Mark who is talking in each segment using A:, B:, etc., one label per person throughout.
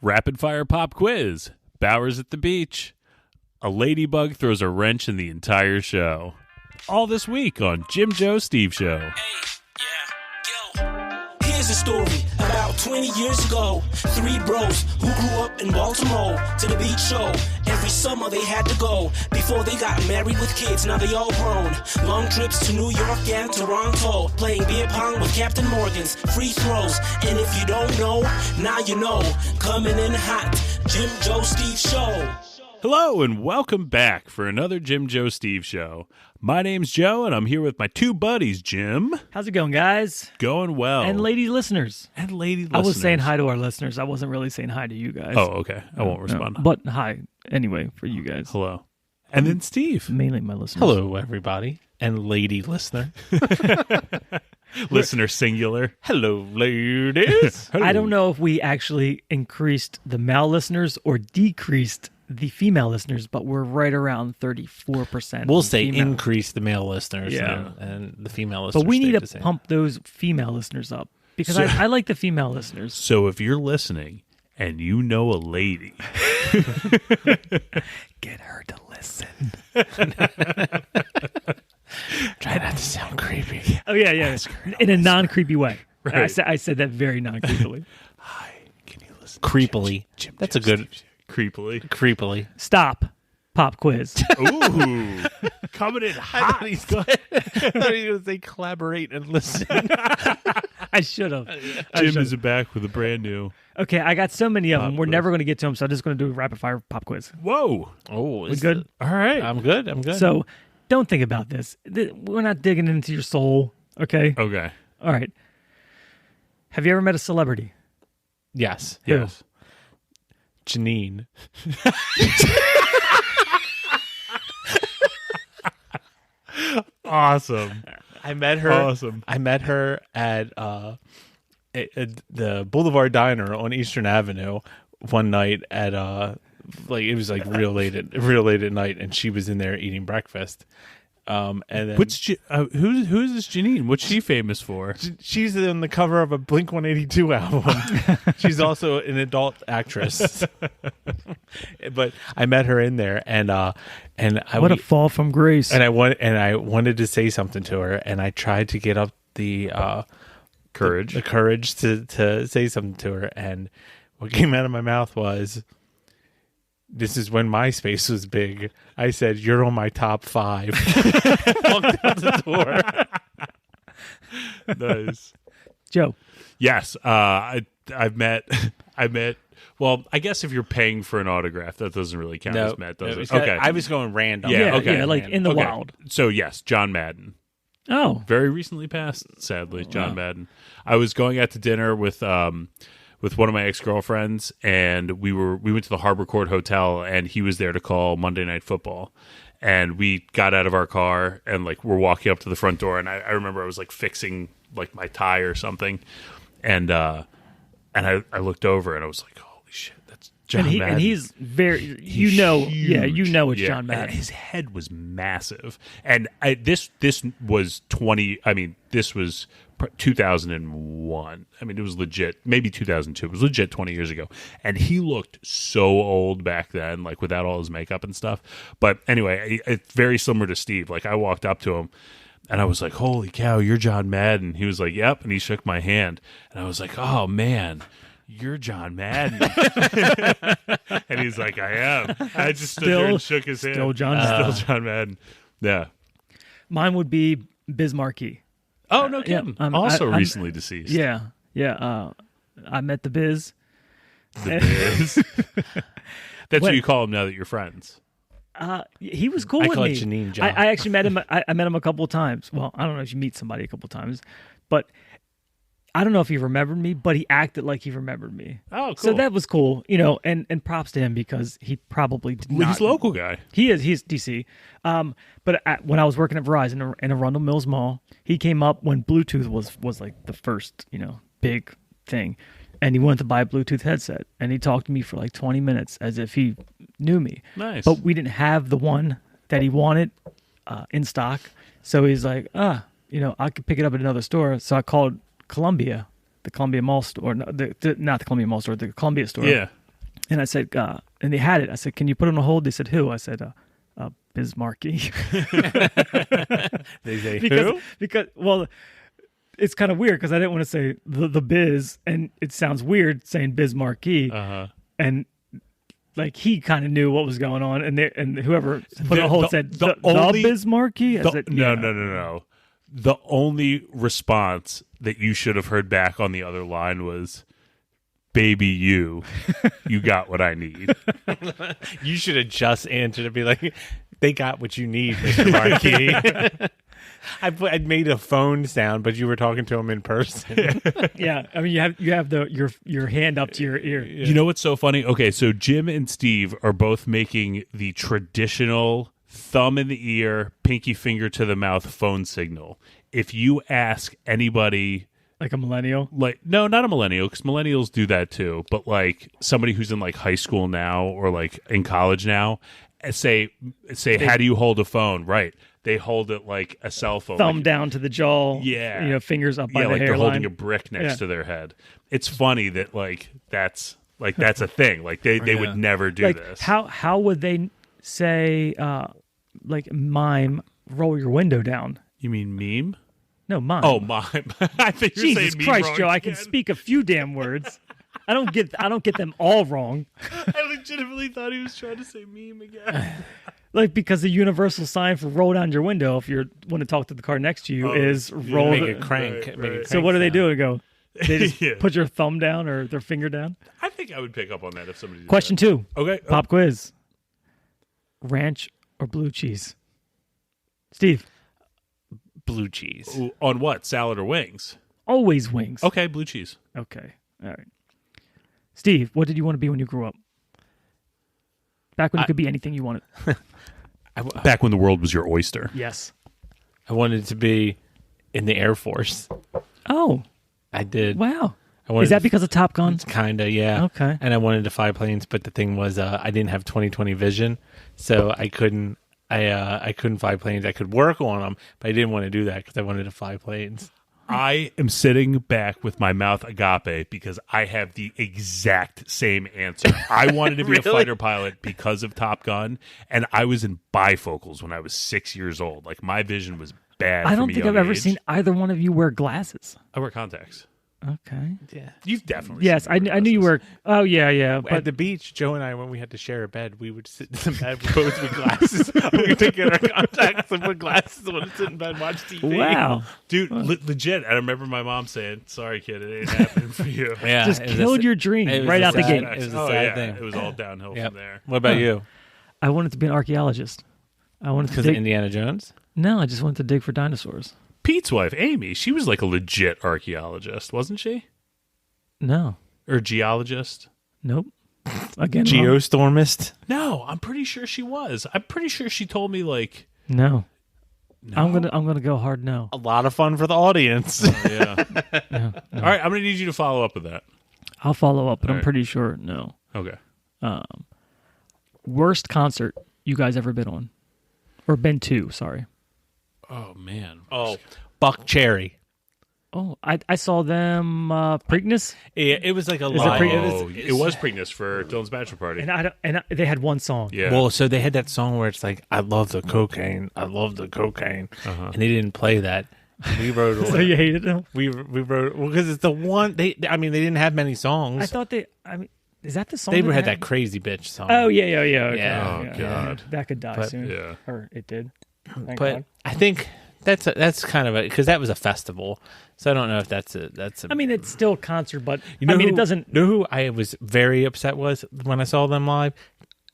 A: Rapid fire pop quiz. Bowers at the beach. A ladybug throws a wrench in the entire show. All this week on Jim Joe Steve Show.
B: Hey, yeah, yo. Here's a story about 20 years ago. Three bros who grew up in Baltimore to the beach show. Every summer they had to go before they got married with kids. Now they all grown. Long trips to New York and Toronto. Playing beer pong with Captain Morgan's. Free throws. And if you don't know, now you know. Coming in hot. Jim Joe Steve Show.
A: Hello and welcome back for another Jim Joe Steve Show. My name's Joe and I'm here with my two buddies, Jim.
C: How's it going, guys?
A: Going well.
C: And lady listeners.
A: And lady listeners.
C: I was saying hi to our listeners. I wasn't really saying hi to you guys.
A: Oh, okay. I won't respond.
C: But hi, anyway, for you guys.
A: Hello. And then Steve.
C: Mainly my listeners.
D: Hello, everybody. And lady listener.
A: Listener singular.
D: Hello, ladies.
C: I don't know if we actually increased the male listeners or decreased the female listeners, but we're right around 34%.
D: We'll say
C: female.
D: increase the male listeners
C: Yeah.
D: and the female listeners.
C: But we need
D: stayed
C: to
D: the same.
C: pump those female listeners up because
A: So-
C: I like the female listeners.
A: So if you're listening and you know a lady,
C: Get her to listen.
D: Try not to sound creepy.
C: Oh, yeah. In a non-creepy way.
A: Right.
C: I said that very non-creepily.
A: hi, can you listen?
D: Creepily.
A: Jim
D: That's a
A: Joe
D: good...
A: Steve Show. Creepily.
D: Creepily.
C: Stop. Pop quiz.
A: Ooh. Coming in hot.
D: I thought he was going to say collaborate and listen.
C: I should have.
A: Jim is back with a brand new.
C: Okay, I got so many of
A: Pop
C: them. We're
A: quiz.
C: never going to get to them, so I'm just going to do a rapid fire pop quiz.
A: Whoa.
D: Oh,
C: We good?
A: All right.
D: I'm good.
C: So don't think about this. We're not digging into your soul, okay?
A: Okay.
C: All right. Have you ever met a celebrity?
D: Yes.
C: Who?
A: Yes.
D: Janine.
A: Awesome.
D: I met her.
A: Awesome.
D: I met her at the Boulevard Diner on Eastern Avenue one night at it was like real late at night, and she was in there eating breakfast. And then
A: Who's this Janine? What's she famous for?
D: she's on the cover of a Blink-182 album. She's also an adult actress. But I met her in there, and
C: What a fall from grace.
D: I wanted to say something to her, and I tried to get up the
A: Courage.
D: the courage to say something to her, and what came out of my mouth was, "This is when MySpace was big." I said, "You're on my top 5." Walked out the door.
A: Nice.
C: Joe.
A: Yes. I've met. Well, I guess if you're paying for an autograph, that doesn't really count as met, does it? Okay.
D: I was going random.
A: Yeah, okay.
C: Like in the
A: Okay.
C: wild.
A: So yes, John Madden.
C: Oh.
A: Very recently passed, sadly, John Madden. I was going out to dinner with one of my ex-girlfriends, and we went to the Harbor Court Hotel, and he was there to call Monday Night Football. And we got out of our car and we're walking up to the front door, and I remember I was fixing my tie or something, and I looked over and I was like, holy shit, that's John Madden.
C: And he's very,
A: Huge.
C: it's
A: Yeah,
C: John Madden.
A: and his head was massive. And this was 2001. I mean, it was legit. Maybe 2002. It was legit 20 years ago. And he looked so old back then, without all his makeup and stuff. But anyway, it's very similar to Steve. I walked up to him, and I was like, holy cow, you're John Madden. He was like, yep. And he shook my hand. And I was like, oh, man, you're John Madden. And he's like, I am. I just stood there and shook his hand.
C: Still John Madden.
A: Still John Madden. Yeah.
C: Mine would be Biz Markie.
A: Oh, no kidding. Also recently deceased.
C: Yeah. I met the Biz.
A: That's what you call him now that you're friends.
C: He was cool
D: I
C: with
D: call
C: me.
D: it Janine Joe.
C: I actually met him. I met him a couple of times. Well, I don't know if you meet somebody a couple of times, but I don't know if he remembered me, but he acted like he remembered me.
A: Oh, cool.
C: So that was cool, and props to him because he probably did not.
A: He's a local guy.
C: He's DC. But when I was working at Verizon in Arundel Mills Mall, he came up when Bluetooth was the first, big thing. And he wanted to buy a Bluetooth headset. And he talked to me for 20 minutes as if he knew me.
A: Nice.
C: But we didn't have the one that he wanted in stock. So he's like, I could pick it up at another store. So I called Columbia, the Columbia Mall store. No, not the Columbia Mall store, the Columbia store.
A: Yeah.
C: And I said, and they had it. I said, can you put it on hold? They said, who? I said, Biz Markie.
D: They say
C: because,
D: who?
C: Because, well, it's kind of weird because I didn't want to say the Biz, and it sounds weird saying Biz Markie. And like he kind of knew what was going on, and whoever put it on hold said the Biz Markie.
A: No. The only response that you should have heard back on the other line was, "Baby, you got what I need."
D: You should have just answered and be like, "They got what you need, Mr. Marquis." I made a phone sound, but you were talking to him in person.
C: Yeah, I mean you have your hand up to your ear.
A: You know what's so funny? Okay, so Jim and Steve are both making the traditional thumb in the ear, pinky finger to the mouth phone signal. If you ask anybody,
C: like a millennial,
A: like no, not a millennial, because millennials do that too, but like somebody who's in like high school now or like in college now, say how do you hold a phone? Right. They hold it like a cell phone.
C: Thumb
A: like,
C: down to the jaw.
A: Yeah.
C: Fingers up by the
A: like
C: hairline.
A: they're holding a brick next to their head. It's funny that that's a thing. Like they would never do this.
C: How would they say like mime roll your window down?
A: You mean meme?
C: No, mime.
A: Oh, mime. I think you're
C: Jesus
A: saying meme
C: Christ,
A: wrong
C: Joe! I
A: again.
C: can speak a few damn words. I don't get them all wrong.
A: I legitimately thought he was trying to say meme again.
C: Like, because the universal sign for roll down your window if you want to talk to the car next to you is roll.
D: Make
C: the-
D: it crank.
A: Right,
D: Make it
A: right.
C: So what do they do? They go, they just
A: Yeah.
C: put your thumb down or their finger down.
A: I think I would pick up on that if somebody did
C: Question
A: that.
C: 2.
A: Okay.
C: Pop quiz. Ranch or blue cheese? Steve.
D: Blue cheese.
A: Ooh, on what? Salad or wings?
C: Always wings.
A: Okay, blue cheese.
C: Okay. All right. Steve, what did you want to be when you grew up? Back when you could be anything you wanted.
A: Back when the world was your oyster.
C: Yes.
D: I wanted to be in the Air Force.
C: Oh,
D: I did.
C: wow.
D: I wanted
C: Is that
D: to-
C: because of Top Gun?
D: Kinda, yeah.
C: Okay.
D: And I wanted to fly planes, but the thing was, I didn't have 20/20 vision, so I couldn't. I couldn't fly planes. I could work on them, but I didn't want to do that because I wanted to fly planes.
A: I am sitting back with my mouth agape because I have the exact same answer. I wanted to be a
D: Really?
A: fighter pilot because of Top Gun, and I was in bifocals when I was 6 years old. Like, my vision was bad.
C: I don't
A: from a
C: think
A: young
C: I've ever
A: age.
C: seen either one of you wear glasses.
A: I wear contacts.
C: Okay.
D: Yeah.
A: You've definitely
C: Yes,
A: seen me
C: I knew you
A: glasses.
C: were. Oh, yeah.
D: At
C: But
D: the beach, Joe and I, when we had to share a bed, we would sit in the bed both with glasses. We would take out our contacts and put glasses on and sit in bed and watch TV.
C: wow.
A: Dude, legit. I remember my mom saying, "Sorry, kid, it ain't happening for you."
D: Yeah,
C: Just
D: it was
C: killed
D: a-
C: your dream
D: it was
C: right
D: a
C: out the
D: sad-
C: gate.
D: It was a
A: oh,
D: sad
A: yeah.
D: thing.
A: It was all downhill
D: Yep.
A: from there.
D: What about you?
C: I wanted to be an archaeologist. I wanted to
D: Because
C: dig.
D: Indiana Jones?
C: No, I just wanted to dig for dinosaurs.
A: Pete's wife, Amy, she was like a legit archaeologist, wasn't she?
C: No.
A: Or geologist?
C: Nope. Again, wrong.
D: Geostormist?
A: No, I'm pretty sure she was. I'm pretty sure she told me like.
C: No.
A: No?
C: I'm gonna go hard no.
D: A lot of fun for the audience.
A: Yeah.
C: No.
A: All right, I'm gonna need you to follow up with that.
C: I'll follow up, but
A: All
C: I'm
A: right.
C: pretty sure no.
A: Okay.
C: Worst concert you guys ever been on, or been to? Sorry.
A: Oh man.
D: Oh, Buck Cherry.
C: Oh, I saw them Preakness,
D: Yeah, it was like a
C: Is it
D: live.
C: pre-
A: it was Preakness for Dylan's bachelor party.
C: and they had one song.
A: Yeah.
D: Well, so they had that song where it's like, "I love the cocaine, I love the cocaine," and they didn't play that. We wrote.
C: So you hated them?
D: we wrote because it's the one they. I mean, they didn't have many songs.
C: I thought they. I mean, is that the song?
D: they
C: that
D: had that crazy bitch song.
C: Oh yeah. Okay.
D: Yeah.
A: Oh, God.
C: That could die
D: But-
C: soon.
A: Yeah.
C: Or it did. Thank
D: but
C: God.
D: I think that's kind of a because that was a festival. So I don't know if that's a.
C: I mean, it's still a concert, but
D: You know
C: I mean,
D: who,
C: it doesn't.
D: Know who I was very upset was when I saw them live?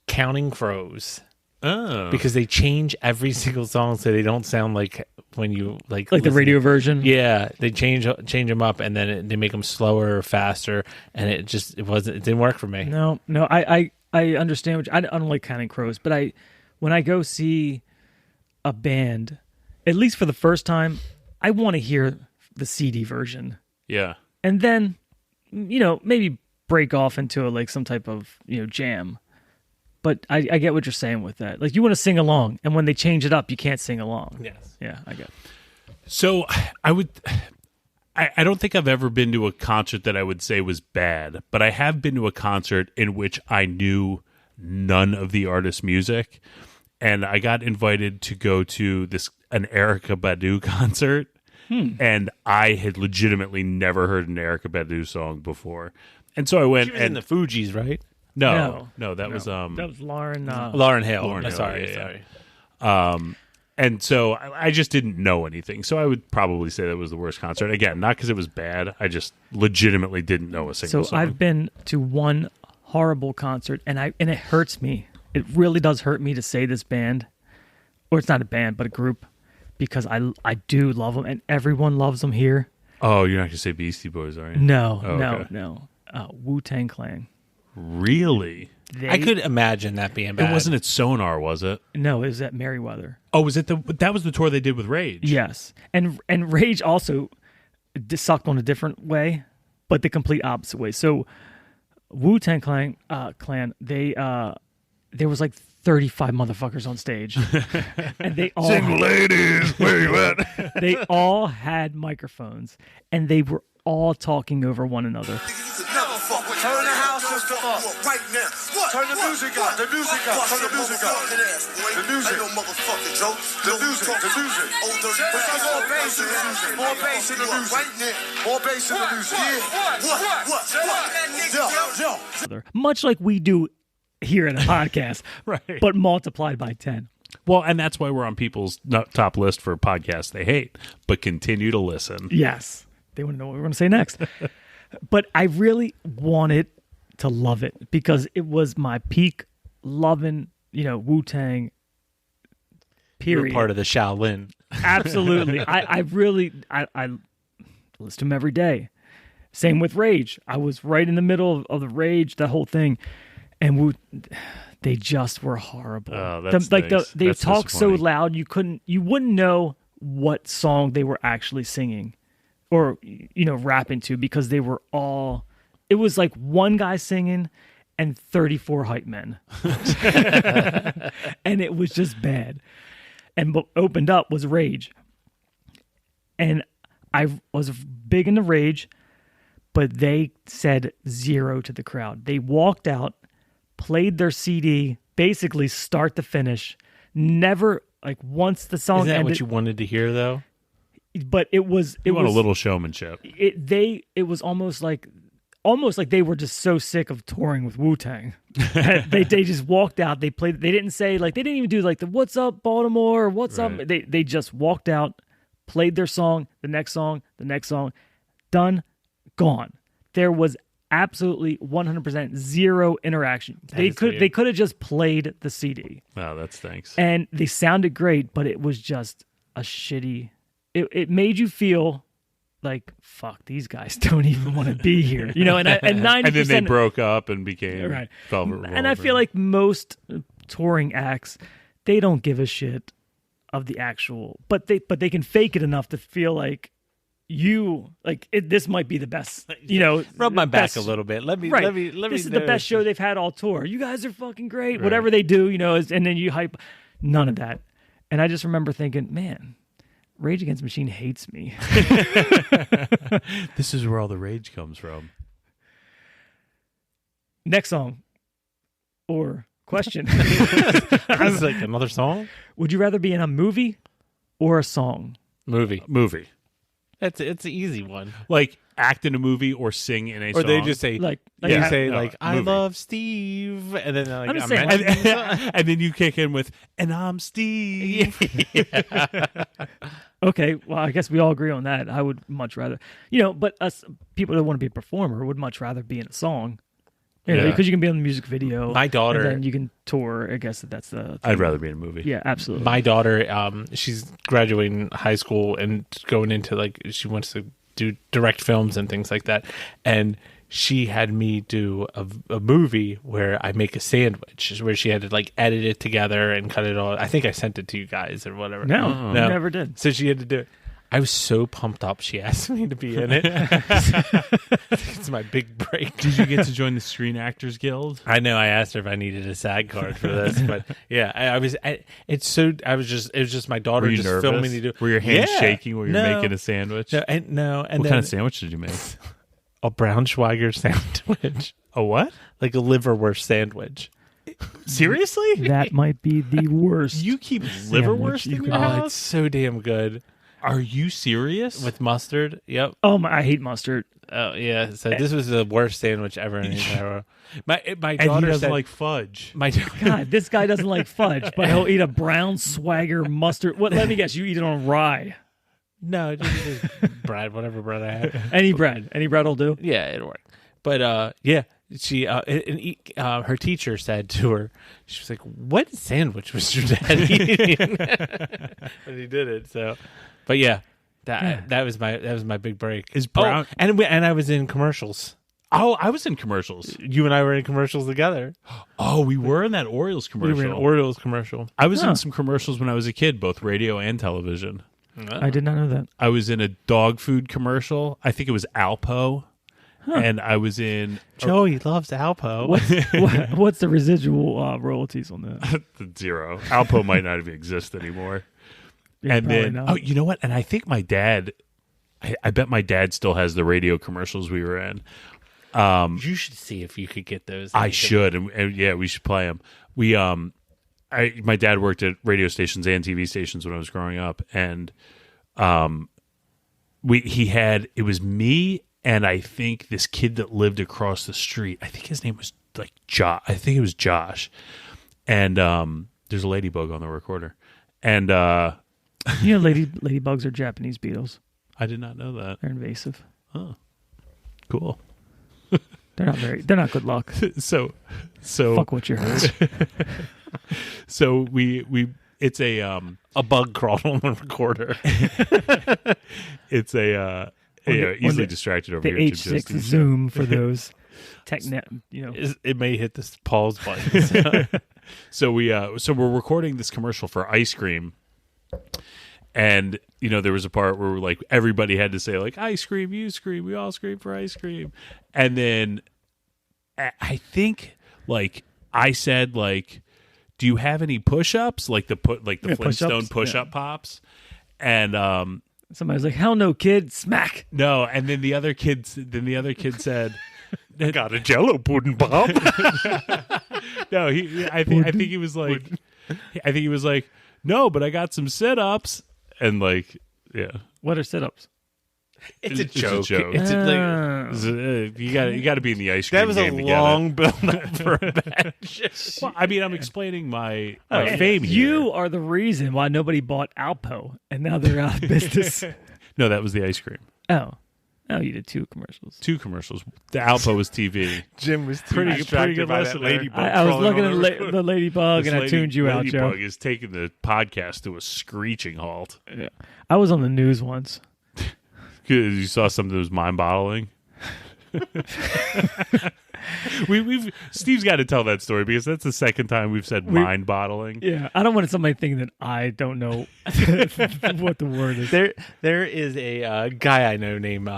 D: Counting Crows.
A: Oh.
D: Because they change every single song so they don't sound like when you like
C: Like the
D: listen-
C: radio version.
D: Yeah, they change them up and then they make them slower or faster, and it didn't work for me.
C: No. I understand. I don't like Counting Crows, but when I go see a band, at least for the first time, I want to hear the CD version,
A: Yeah.
C: and then maybe break off into like some type of jam. But I get what you're saying with that. Like, you want to sing along, and when they change it up, you can't sing along.
D: Yes.
C: Yeah, I get it.
A: So I don't think I've ever been to a concert that I would say was bad, but I have been to a concert in which I knew none of the artist's music, and I got invited to go to an Erykah Badu concert, and I had legitimately never heard an Erykah Badu song before, and so I went.
D: She was in the Fugees, right?
A: No, that was
C: that was Lauren.
D: Lauren Hill.
A: Lauryn Hill,
D: Sorry.
A: And so I just didn't know anything. So I would probably say that was the worst concert. Again, not because it was bad. I just legitimately didn't know a single song.
C: I've been to one horrible concert, and it hurts me. It really does hurt me to say this band, or it's not a band, but a group, because I do love them, and everyone loves them here.
A: Oh, you're not going to say Beastie Boys, are you?
C: No,
A: Oh, okay.
C: no. Wu-Tang Clan.
A: Really?
D: I could imagine that being bad.
A: It wasn't at Sonar, was it?
C: No, it was at Merriweather.
A: Oh, was it that was the tour they did with Rage?
C: Yes, and Rage also sucked on a different way, but the complete opposite way. So Wu-Tang Clan, there was like 35 motherfuckers on stage, and they all
A: Single ladies, where you at?
C: they all had microphones, and they were all talking over one another.
E: Turn the house system up right now. Turn the music up. The music up. Turn the music up. The music. Ain't no motherfucking joke. The music. The music. Put some more bass in the music. More bass in the music. Right now. More bass in the music. Yeah.
C: Yo. Much like we do here in a podcast,
A: Right.
C: but multiplied by 10.
A: Well, and that's why we're on people's top list for podcasts they hate, but continue to listen.
C: Yes. They want to know what we're going to say next. But I really wanted to love it because it was my peak loving, Wu-Tang period.
D: You're part of the Shaolin.
C: Absolutely. I listen to them every day. Same with Rage. I was right in the middle of the Rage, that whole thing. And they just were horrible.
A: Oh,
C: they
A: that's
C: talk so
A: disappointing.
C: loud you wouldn't know what song they were actually singing or rapping to, because they were all, it was like one guy singing and 34 hype men. And it was just bad. And what opened up was Rage. And I was big into Rage, but they said zero to the crowd. They walked out, played their CD, basically start to finish. Never, like, once the song
D: Is that
C: ended.
D: what you wanted to hear, though?
C: But it was
A: You want a little showmanship.
C: It was almost like they were just so sick of touring with Wu-Tang. they just walked out. They played. They didn't say, like, they didn't even do like the "What's up, Baltimore" or "What's up." They just walked out, played their song, the next song, done, gone. There was absolutely 100% zero interaction. They could have just played the CD.
A: Oh, that stinks.
C: And they sounded great, but it was just a shitty. It made you feel like, fuck, these guys don't even want to be here, and 90%.
A: And then they broke up and became
C: Right.
A: Velvet Revolver.
C: And I feel like most touring acts, they don't give a shit of the actual, but they can fake it enough to feel like this might be the best.
D: Rub my back
C: best-
D: a little bit. Let me.
C: This is the best show they've had all tour. You guys are fucking great. Right. Whatever they do, and then you hype. None of that. And I just remember thinking, man, Rage Against the Machine hates me.
A: This is where all the rage comes from.
C: Next song or question.
D: It's like another song?
C: Would you rather be in a movie or a song?
D: Movie. It's an easy one.
A: Like act in a movie or sing in a song.
D: Or they just say,
A: Yeah.
D: I
A: Movie.
D: love Steve, and then like,
C: I'm just
D: I'm
C: saying,
D: mentioning-
A: and then you kick in with, and I'm Steve.
C: Okay, well, I guess we all agree on that. I would much rather, but us people that want to be a performer would much rather be in a song.
A: Yeah.
C: Because you can be on the music video.
D: My daughter-
C: and then you can tour. I guess that's the thing.
A: I'd rather be in a movie.
C: Yeah, absolutely.
D: My daughter, she's graduating high school and going into she wants to do direct films and things like that. And she had me do a movie where I make a sandwich, where she had to edit it together and cut it all. I think I sent it to you guys or whatever.
C: No, never did.
D: So she had to do it. I was so pumped up. She asked me to be in it. It's my big break.
A: Did you get to join the Screen Actors Guild?
D: I know. I asked her if I needed a SAG card for this, but yeah, I was. It was just my daughter
A: Were you
D: just
A: nervous?
D: filming me do.
A: Were your hands
D: Yeah.
A: shaking while you're
D: No.
A: making a sandwich?
D: No, and
A: what
D: then
A: kind of sandwich did you make?
D: a Braunschweiger sandwich,
A: A what?
D: like a liverwurst sandwich.
A: Seriously?
C: That might be the worst.
A: You keep liverwurst
C: you
A: in
C: could
A: your
D: Oh,
A: house?
D: it's so damn good
A: Are you serious?
D: with mustard. Yep.
C: Oh my! I hate mustard.
D: Oh yeah. So this was the worst sandwich ever in the entire world. My
A: and he
D: daughter
A: doesn't
D: said
A: like fudge.
D: my.
C: God, this guy doesn't like fudge, but he'll eat a brown swagger mustard. What? Let me guess. You eat it on rye.
D: No, just bread, whatever bread I had.
C: Any bread will do.
D: Yeah, it'll work. But yeah, she her teacher said to her, she was like, "What sandwich was your dad eating?" And he did it. So, but yeah, that was my big break.
A: Is brown-
D: and I was in commercials.
A: Oh, I was in commercials.
D: You and I were in commercials together.
A: Oh, we were in that Orioles
D: We
A: commercial.
D: were in Orioles commercial.
A: I was
C: Huh.
A: in some commercials when I was a kid, both radio and television.
C: I did not know that.
A: I was in a dog food commercial. I think it was Alpo. And I was in
D: Joey loves Alpo.
C: What's the residual royalties on that?
A: zero. Alpo might not even exist anymore.
C: Yeah,
A: And
C: probably
A: then,
C: not.
A: oh, you know what? And I think my dad, I bet my dad still has the radio commercials we were in.
D: You should see if you could get those.
A: I should, and yeah, we should play them. My dad worked at radio stations and TV stations when I was growing up, and it was me and I think this kid that lived across the street. I think his name was like Josh. I think it was Josh. And there's a ladybug on the recorder, and
C: You know, ladybugs are Japanese beetles.
A: I did not know that.
C: They're invasive.
A: Cool.
C: They're not good luck.
A: So
C: Fuck what you heard.
A: so it's a
D: bug crawled on the recorder.
A: it's a easily distracted over
C: The
A: here.
C: H6 zoom for those
D: It may hit this pause button.
A: So we're recording this commercial for ice cream, and there was a part where like everybody had to say like ice cream, you scream, we all scream for ice cream, and then I think like I said like, do you have any push-ups like the Flintstone push-up pops, and
C: somebody's like, hell no, kid, smack.
A: no, and then the other kid said.
D: Got a Jello pudding pop.
A: No, I think he was like, no, but I got some sit-ups, and like, yeah,
C: What are sit-ups?
D: It's a
A: It's a
D: joke.
A: joke.
D: It's like,
A: you got to be in the ice cream
D: that was a
A: game to get it.
D: long build up for a match.
A: Well, I mean, I'm explaining my fame here.
C: You are the reason why nobody bought Alpo, and now they're out of business.
A: No, that was the ice cream.
C: Oh, you did 2 commercials.
A: 2 commercials. The Alpo was TV.
D: Jim was
A: Pretty
D: distracted
A: good
D: by that
A: listener.
D: ladybug.
C: I was
D: crawling
C: looking
D: on
C: at the ladybug, and I tuned you out, Joe.
A: Ladybug is taking the podcast to a screeching halt.
C: Yeah. I was on the news once.
A: Because you saw something that was mind-boggling. Steve's got to tell that story because that's the second time we've said mind-boggling.
C: Yeah, I don't want somebody thinking that I don't know what the word is.
D: There is a guy I know named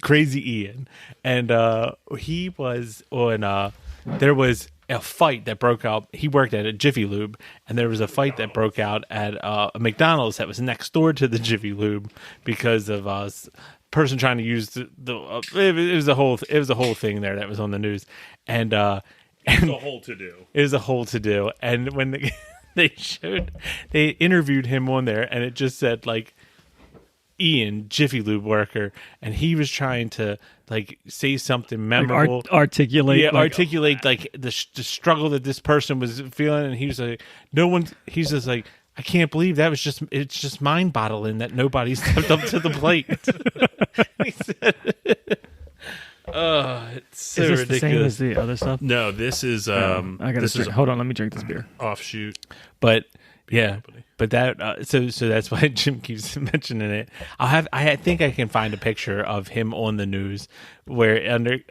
D: Crazy Ian, and he was on. There was a fight that broke out. He worked at a Jiffy Lube, and there was a fight that broke out at a McDonald's that was next door to the Jiffy Lube because of person trying to use it was a whole thing there that was on the news, and
A: It's a whole to-do.
D: it was a whole to do. And when they interviewed him on there, and it just said like Ian, Jiffy Lube worker, and he was trying to like say something memorable,
C: Articulate.
D: articulate like the struggle that this person was feeling, and he was like, he's just like, I can't believe that was it's just mind-boggling that nobody stepped up to the plate. He said, oh, it's so
C: Is this
D: ridiculous.
C: the same as the other stuff?
A: No, this is
C: I gotta
A: this is
C: drink. Hold on, let me drink this beer.
A: offshoot.
D: But yeah, but that so that's why Jim keeps mentioning it. I think I can find a picture of him on the news where under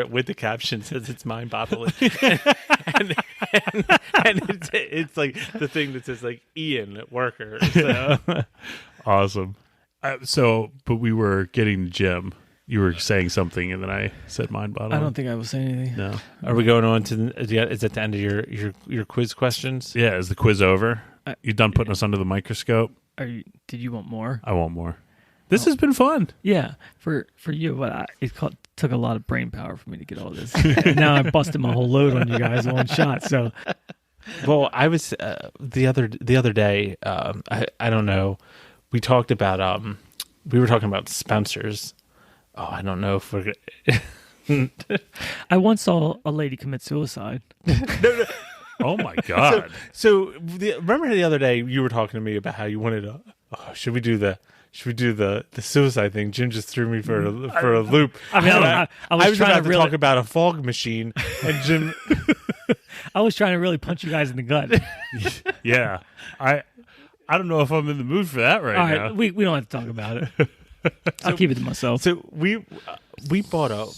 D: it with the caption says it's mind-boggling, and it's like the thing that says like Ian worker. So
A: Awesome. But we were getting to Jim. You were saying something, and then I said mind bottle.
C: I don't think I was saying anything.
A: No.
D: Are we going on to is that the end of your quiz questions?
A: Yeah, is the quiz over? You done putting us under the microscope?
C: Did you want more?
A: I want more. This has been fun.
C: Yeah, for you, but took a lot of brain power for me to get all this. And now I busted my whole load on you guys in one shot. So,
D: well, I was the other day. I don't know. We talked about we were talking about Spencer's. Oh, I don't know if we're.
C: I once saw a lady commit suicide.
D: No.
A: Oh my god!
D: Remember the other day you were talking to me about how you wanted to. Oh, should we do the suicide thing? Jim just threw me for a loop.
C: I mean, I was trying
D: about
C: to really
D: talk about a fog machine, and Jim.
C: I was trying to really punch you guys in the gut.
A: Yeah, I don't know if I'm in the mood for that right
C: All
A: now.
C: right, we don't have to talk about it. I'll keep it to myself.
D: So we bought a.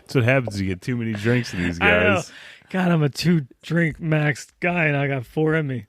A: That's what happens when you get too many drinks in these
C: I know.
A: guys.
C: God, I'm a 2-drink max guy, and I got 4 in me.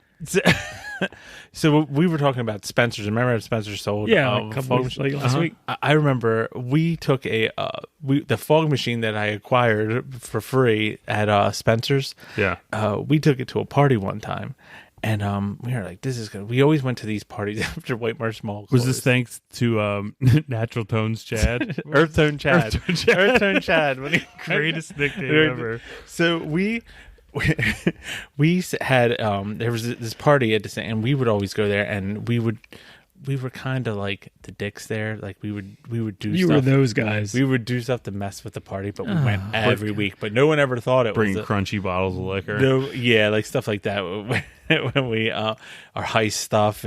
D: So we were talking about Spencer's. Remember Spencer sold?
C: Yeah, a couple weeks last week.
D: I remember we took the fog machine that I acquired for free at Spencer's.
A: Yeah.
D: We took it to a party one time, and we were like, "This is good." We always went to these parties after White Marshmallow.
A: Was this thanks to Natural Tones Chad?
D: Earth Tone Chad? Earth Tone Chad.
A: Greatest nickname ever.
D: So we had there was this party at the and we would always go there, and we were kind of like the dicks there. Like we would do.
C: You
D: stuff.
C: were those guys.
D: We would do stuff to mess with the party, but we went every week. But no one ever thought it
A: Bring
D: was
A: crunchy bottles of liquor.
D: no, yeah, like stuff like that when we our heist stuff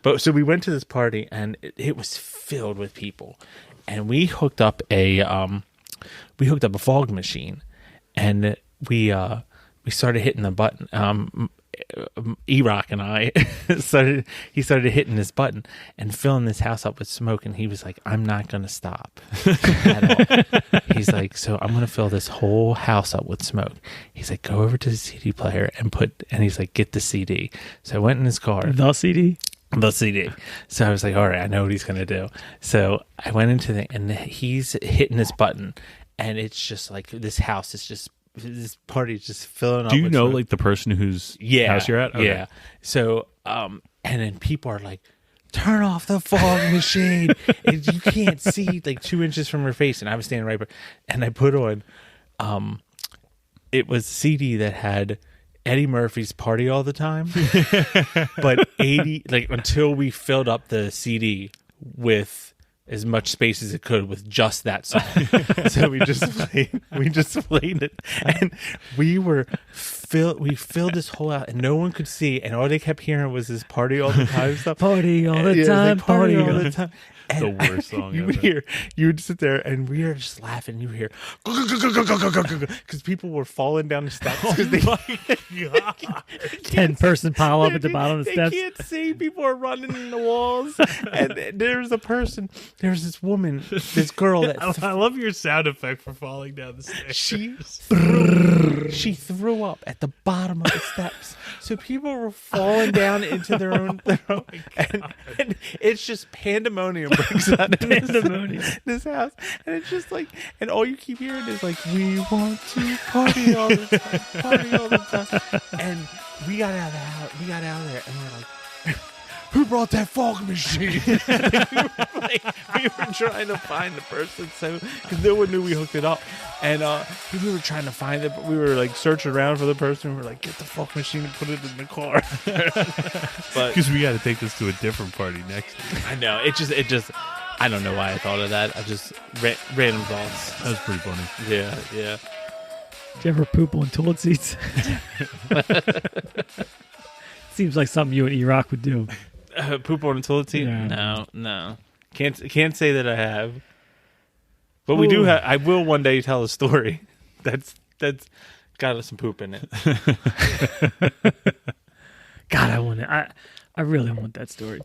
D: but so we went to this party, and it was filled with people, and we hooked up a fog machine, and we started hitting the button. E-Rock and I started hitting this button and filling this house up with smoke, and he was like, "I'm not going to stop at all." He's like, "So I'm going to fill this whole house up with smoke." He's like, "Go over to the CD player and he's like, "Get the CD." So I went in his car.
C: The CD?
D: The CD. So I was like, all right, I know what he's going to do. So I went into and he's hitting this button, and it's just like this house is just, this party is just filling up.
A: Do you
D: with
A: know
D: smoke.
A: like the person whose house you're at? Okay.
D: Yeah. So, and then people are like, "Turn off the fog machine." And you can't see like 2 inches from her face. And I was standing right, and I put on, it was a CD that had Eddie Murphy's Party All the Time, but 80, like until we filled up the CD with as much space as it could with just that song. So we just played it, and we filled this whole out, and no one could see, and all they kept hearing was this "Party All the Time" stuff.
C: Party all the time,
D: like,
C: party
D: all the time.
A: The worst song
D: You
A: ever.
D: would sit there, and we were just laughing. You would hear because people were falling down the steps.
A: Oh
D: God.
C: 10-person pile up at the bottom of the steps.
D: They can't see. People are running in the walls. And there's this woman, this girl that
A: I love your sound effect for falling down the stairs.
D: she threw up at the bottom of the steps. So people were falling down into their own and it's just pandemonium breaks out in this house. And it's just like, and all you keep hearing is like, "We want to party all the time, party all the time." And we got out of there, and we're like, "Who brought that fog machine?" we were trying to find the person, so because no one knew we hooked it up, and we were trying to find it, but we were like searching around for the person. We were like, "Get the fog machine and put it in the car." But
A: Because we got to take this to a different party next year.
D: I know it just. I don't know why I thought of that. I just random thoughts.
A: That was pretty funny.
D: Yeah.
C: Did you ever poop on toilet seats? Seems like something you and E-Rock would do.
D: Poop on a toilet seat?
C: Yeah.
D: No. Can't say that I have. But we do have. I will one day tell a story that's got some poop in it.
C: God, I want it. I really want that story.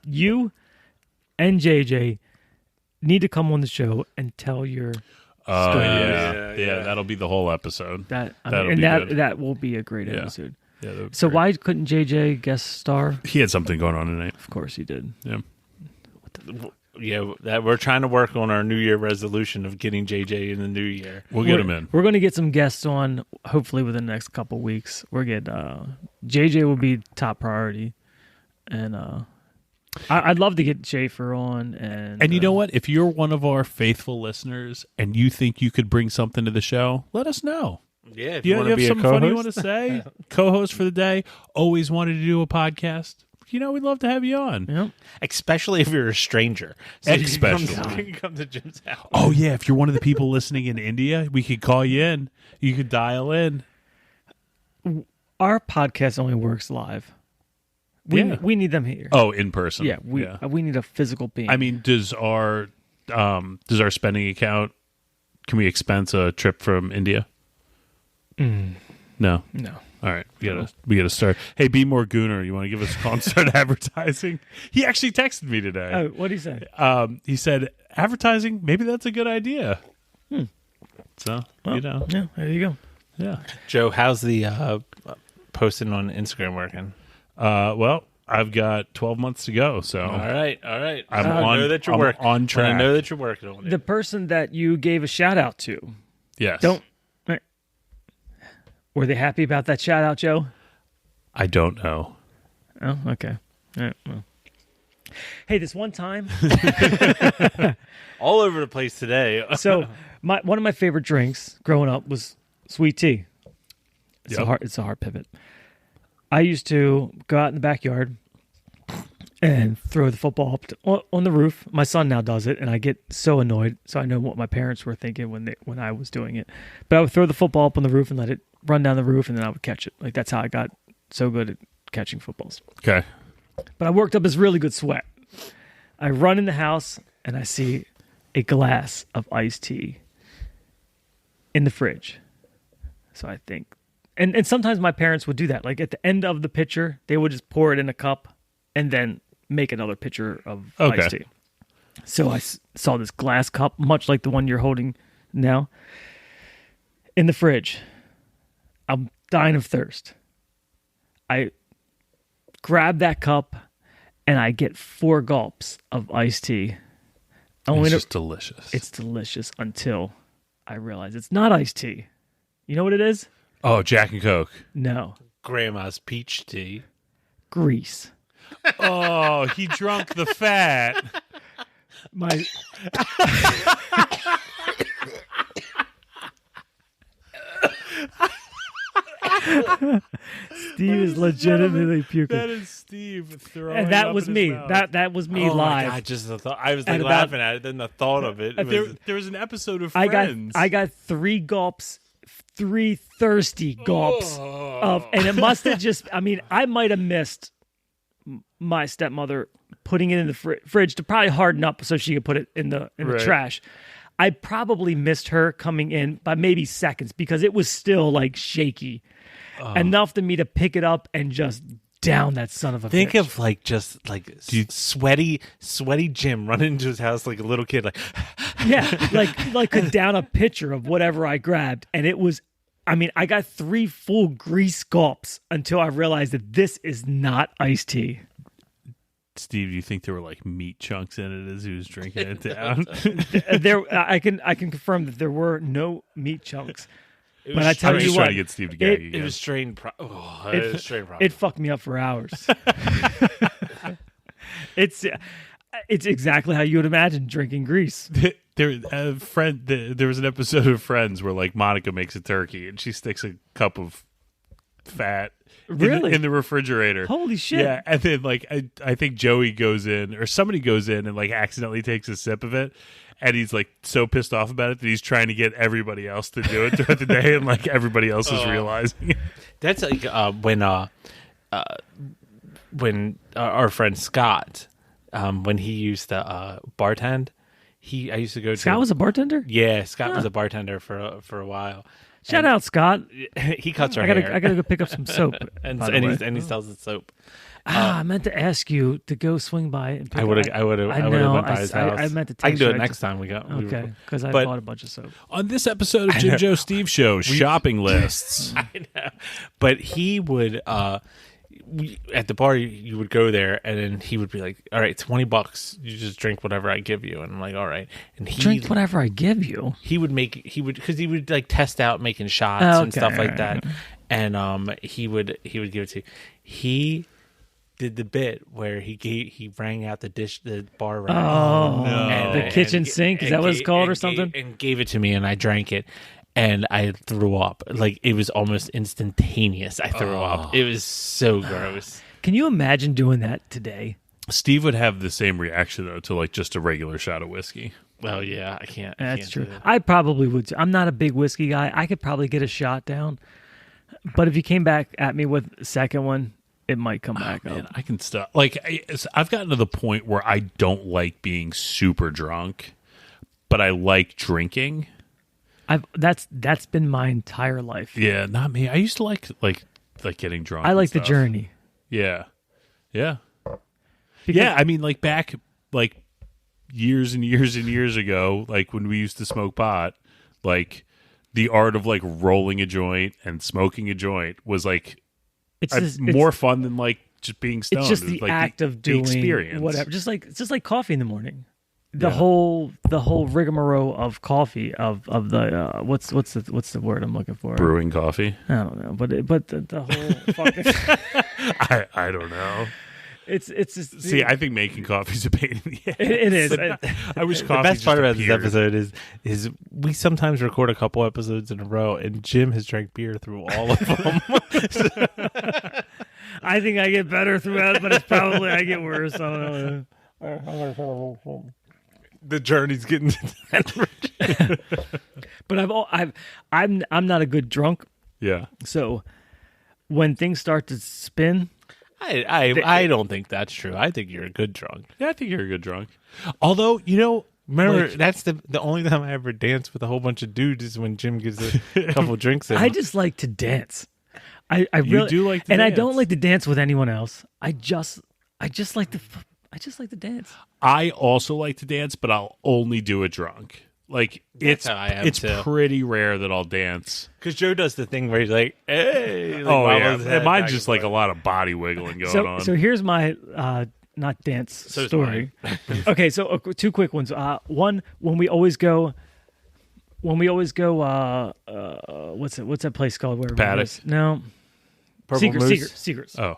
C: You and JJ need to come on the show and tell your story.
A: Yeah, that'll be the whole episode.
C: That
A: That'll be good.
C: that will be a great
A: Yeah.
C: episode.
A: Yeah, that would be
C: So
A: great.
C: why couldn't JJ guest star?
A: He had something going on tonight.
C: Of course he did.
A: Yeah.
D: Yeah, that we're trying to work on our New Year resolution of getting JJ in the new year.
A: We'll get him in.
C: We're going to get some guests on, hopefully within the next couple weeks. We're getting JJ will be top priority, and I'd love to get Schaefer on. And
A: You know what? If you're one of our faithful listeners and you think you could bring something to the show, let us know.
D: Yeah, if
A: You,
D: you want
A: you
D: to
A: have
D: be a
A: something funny you
D: co-host.
A: want to say? Co-host for the day. Always wanted to do a podcast. We'd love to have you on.
C: Yep.
D: Especially if you're a stranger. So you
A: Especially.
D: can come to Jim's house.
A: Oh, yeah. If you're one of the people listening in India, we could call you in. You could dial in.
C: Our podcast only works live. We
A: Yeah.
C: we need them here.
A: Oh, in person.
C: yeah, we need a physical being.
A: I mean, does our spending account, can we expense a trip from India? No.
C: no.
A: All right, we gotta start. Hey, be more gooner. You want to give us a call and start advertising? He actually texted me today.
C: Oh, what did he say?
A: He said advertising. Maybe that's a good idea. So
C: Yeah, there you go.
A: yeah.
D: Joe, how's the posting on Instagram working?
A: Well, I've got 12 months to go, so
D: All right.
A: I'm
D: I
A: on.
D: know that you're
A: I'm
D: working
A: on track.
D: I know that you're working on it.
C: The person that you gave a shout out to,
A: Yes.
C: were they happy about that shout out, Joe?
A: I don't know.
C: Oh, okay. All right, well. Hey, this one time,
D: All over the place today.
C: so one of my favorite drinks growing up was sweet tea. It's
A: Yep.
C: a hard pivot. I used to go out in the backyard and throw the football up on the roof. My son now does it, and I get so annoyed. So I know what my parents were thinking when I was doing it. But I would throw the football up on the roof and let it run down the roof, and then I would catch it. Like that's how I got so good at catching footballs.
A: Okay.
C: But I worked up this really good sweat. I run in the house and I see a glass of iced tea in the fridge. So I think, and sometimes my parents would do that. Like at the end of the pitcher, they would just pour it in a cup and then make another pitcher of iced tea. So I saw this glass cup, much like the one you're holding now, in the fridge. I'm dying of thirst. I grab that cup and I get 4 gulps of iced tea.
A: It's just delicious.
C: It's delicious until I realize it's not iced tea. You know what it is?
A: Oh, Jack and Coke.
C: No.
D: Grandma's peach tea.
C: Grease.
A: Oh, he drunk the fat.
C: My Steve is legitimately puking.
A: That is Steve throwing
C: And that
A: up
C: was
A: in his
C: me.
A: mouth.
C: That was me
D: Oh
C: live.
D: my God, just the thought. I was like
C: And
D: laughing at it. Then the thought of it.
A: There was an episode of
C: I
A: Friends.
C: got 3 gulps, 3 thirsty gulps of, and it must have just. I mean, I might have missed my stepmother putting it in the fridge to probably harden up so she could put it in the
A: Right.
C: trash. I probably missed her coming in by maybe seconds because it was still like shaky enough to me to pick it up and just down that son of a.
D: Think
C: bitch.
D: of like just like sweaty Jim running into his house like a little kid, like
C: Yeah, like could down a pitcher of whatever I grabbed, and it was. I mean, I got 3 full grease gulps until I realized that this is not iced tea.
A: Steve, do you think there were like meat chunks in it as he was drinking it down?
C: I can confirm that there were no meat chunks.
D: it
C: But
D: was
C: I tell
A: I'm
C: you
A: just
C: what,
A: trying to get Steve to gag you
D: it
A: again.
D: was strained. It was strained.
C: It fucked me up for hours. It's exactly how you would imagine drinking grease.
A: There was an episode of Friends where like Monica makes a turkey and she sticks a cup of fat
C: Really?
A: in the refrigerator.
C: Holy shit.
A: Yeah, and then like I think Joey goes in or somebody goes in and like accidentally takes a sip of it, and he's like so pissed off about it that he's trying to get everybody else to do it throughout the day, and like everybody else is realizing it.
D: That's like when our friend Scott, when he used to bartend, I used to go to.
C: Scott was a bartender?
D: Yeah, Scott was a bartender for a while.
C: Shout out, Scott.
D: He cuts her
C: I gotta
D: hair.
C: go pick up some soap.
D: and
C: by the way.
D: he sells the soap.
C: I meant to ask you to go swing by and pick
D: I would have went by his house.
C: I meant to.
D: I can do it
C: text you.
D: next time we go.
C: Okay, because I
D: But-
C: bought a bunch of soap.
A: On this episode of Jim Joe Steve Show, shopping lists.
D: I know. But he would at the bar you would go there and then he would be like, all right, $20, you just drink whatever I give you. And I'm like, all right. And
C: Drink whatever I give you.
D: he would because he would like test out making shots
C: Oh,
D: and stuff like
C: okay.
D: that. And he would give it to you. He did the bit where he rang out the bar rack.
C: Oh,
D: And-
C: the kitchen sink. Is that what it's called or something?
D: And gave it to me, and I drank it, and I threw up. Like, it was almost instantaneous. I threw up. It was so gross.
C: Can you imagine doing that today?
A: Steve would have the same reaction, though, to like just a regular shot of whiskey.
D: Well, yeah, I can't.
C: That's true.
D: do that.
C: I probably would. I'm not a big whiskey guy. I could probably get a shot down, but if you came back at me with a second one, it might come back
A: Man,
C: up.
A: I can stop. Like, I've gotten to the point where I don't like being super drunk, but I like drinking.
C: That's been my entire life.
A: Yeah, not me. I used to like getting drunk.
C: I
A: and
C: like the
A: stuff.
C: journey.
A: Yeah.
C: Because-
A: Yeah, I mean, like back like years and years and years ago, like when we used to smoke pot, like the art of like rolling a joint and smoking a joint was like
C: it's
A: more fun than like just being stoned.
C: It's just
A: It was,
C: the
A: like,
C: act of doing
A: experience.
C: whatever. It's just like coffee in the morning. The whole rigmarole of coffee of the what's the word I'm looking for?
A: Brewing coffee.
C: I don't know, but the whole fucking
A: I don't know.
C: it's just,
A: See, I think making coffee is a pain in the ass.
C: it is.
A: I wish
D: The
A: coffee
D: best
A: just
D: part about this
A: appeared.
D: episode is we sometimes record a couple episodes in a row, and Jim has drank beer through all of them.
C: I think I get better throughout, but it's probably I get worse. I don't know.
D: The journey's getting
C: But I'm not a good drunk,
A: Yeah.
C: so when things start to spin,
D: I don't think that's true. I think you're a good drunk.
A: Yeah, I think you're a good drunk. Although,
D: Remember,
A: like-
D: that's the only time I ever dance with a whole bunch of dudes is when Jim gives a couple drinks in.
C: I just like to dance. I really
A: do like to
C: and I
A: dance.
C: don't like to dance with anyone else. I just like to dance.
A: I also like to dance, but I'll only do it drunk. Like
D: That's how I am,
A: it's
D: too.
A: pretty rare that I'll dance.
D: Because Joe does the thing where he's like, "Hey!" Like,
A: Oh yeah,
D: wobbles his head
A: and mine's
D: back
A: just
D: and
A: like a
D: forth.
A: lot of body wiggling going on.
C: So here's my not dance
D: So is
C: story. Okay, so two quick ones. One, when we always go what's that place called where everyone
A: Paddock?
C: goes? No.
D: Purple Moose?
C: Secrets.
A: Oh,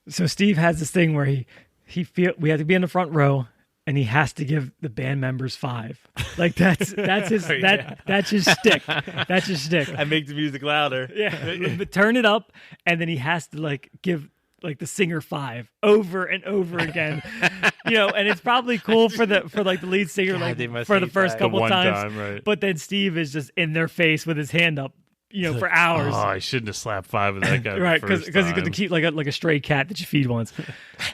C: So Steve has this thing where we have to be in the front row and he has to give the band members 5. Like that's his that's his shtick. That's his shtick.
D: I make the music louder.
C: Yeah. But turn it up and then he has to like give like the singer 5 over and over again. And it's probably cool for the lead singer
D: God, they
C: like
D: must
C: for the
D: hate
C: first
D: that.
C: couple
A: The one
C: times.
A: time, right.
C: But then Steve is just in their face with his hand up, for hours.
A: oh, I shouldn't have slapped 5 of that guy.
C: Right,
A: because
C: because he's going to keep like a stray cat that you feed once.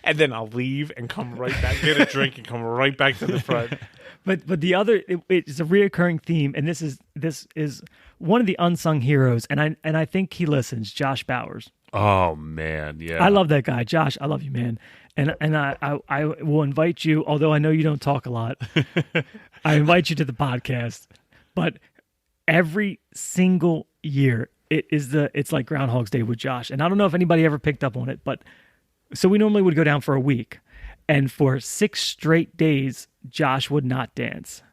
D: And then I'll leave and come right back, get a drink, and come right back to the front.
C: But the other it's a reoccurring theme, and this is one of the unsung heroes, and I think he listens. Josh Bowers.
A: Oh man, yeah.
C: I love that guy, Josh. I love you, man. And I will invite you, although I know you don't talk a lot. I invite you to the podcast, but every single year it's like Groundhog's Day with Josh, and I don't know if anybody ever picked up on it, but so we normally would go down for a week, and for 6 straight days, Josh would not dance.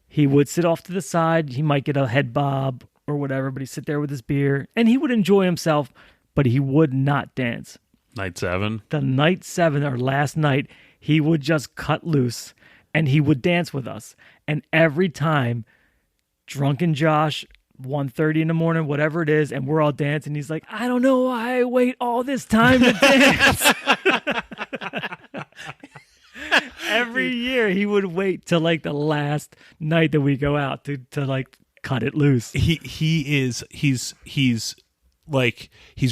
C: He would sit off to the side. He might get a head bob or whatever, but he'd sit there with his beer, and he would enjoy himself, but he would not dance.
A: Night 7.
C: The night 7 or last night, he would just cut loose, and he would dance with us. And every time, drunken Josh, 1:30 in the morning, whatever it is, and we're all dancing, he's like, I don't know why I wait all this time to dance. Every year he would wait till like the last night that we go out to like cut it loose.
A: He's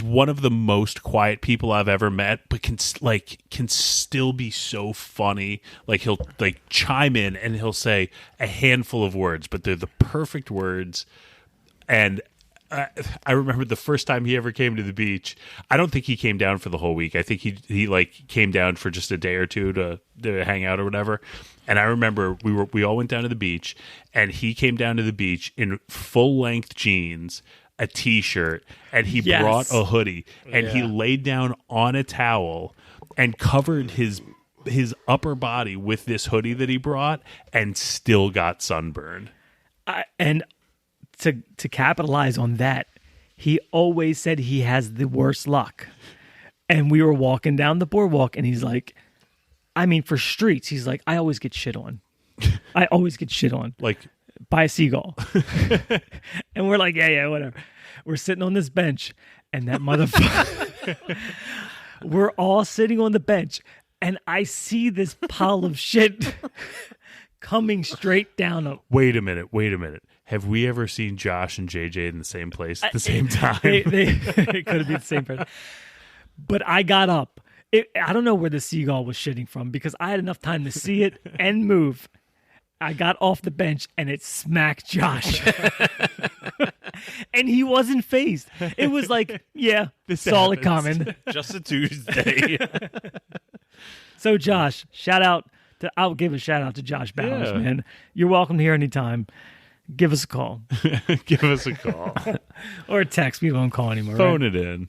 A: one of the most quiet people I've ever met, but can still be so funny. Like he'll like chime in and he'll say a handful of words, but they're the perfect words. And I remember the first time he ever came to the beach. I don't think he came down for the whole week. I think he like came down for just a day or two to hang out or whatever. And I remember we all went down to the beach, and he came down to the beach in full length jeans, a t-shirt, and he brought a hoodie, and he laid down on a towel and covered his upper body with this hoodie that he brought, and still got sunburned.
C: And to capitalize on that, he always said he has the worst luck. And we were walking down the boardwalk, and he's like, I mean, for streets, he's like, I always get shit on. I always get shit on.
A: Like,
C: by a seagull. And we're like, yeah, whatever. We're sitting on this bench, and that motherfucker, we're all sitting on the bench, and I see this pile of shit coming straight down.
A: Wait a minute. Have we ever seen Josh and JJ in the same place at the same time?
C: It could have been the same person. But I got up. I don't know where the seagull was shitting from, because I had enough time to see it and move. I got off the bench, and it smacked Josh. And he wasn't phased. It was like, yeah, saw it coming.
D: Just a Tuesday.
C: So Josh, I'll give a shout out to Josh Bowers, man. You're welcome here anytime. Give us a call.
A: Give us a call.
C: Or a text. We won't call anymore.
A: Phone it in.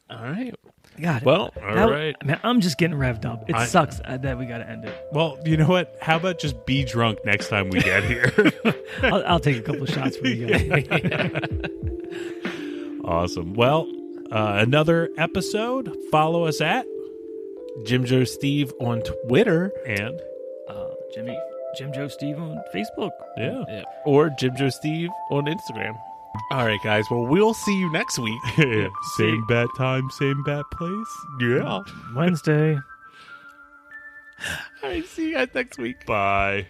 D: All right.
C: Got it.
D: Well,
A: all right.
C: Man, I'm just getting revved up. It sucks that we got to end it.
A: Well, you know what? How about just be drunk next time we get here?
C: I'll take a couple of shots for you guys.
A: Awesome. Well, another episode. Follow us at
D: Jim Joe Steve on Twitter
A: and
C: Jim Joe Steve on Facebook.
A: Yeah.
D: Or Jim Joe Steve on Instagram. All right, guys. Well, we'll see you next week.
A: Same bat time, same bat place.
D: Yeah.
C: Wednesday.
D: All right. See you guys next week.
A: Bye.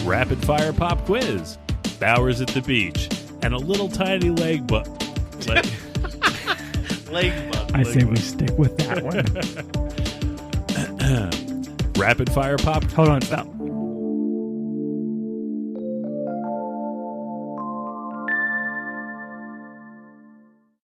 A: Rapid fire pop quiz. Bowers at the beach. And a little tiny leg bug.
D: Leg bug.
C: I say we stick with that one.
A: Rapid fire pop.
C: Hold on, stop.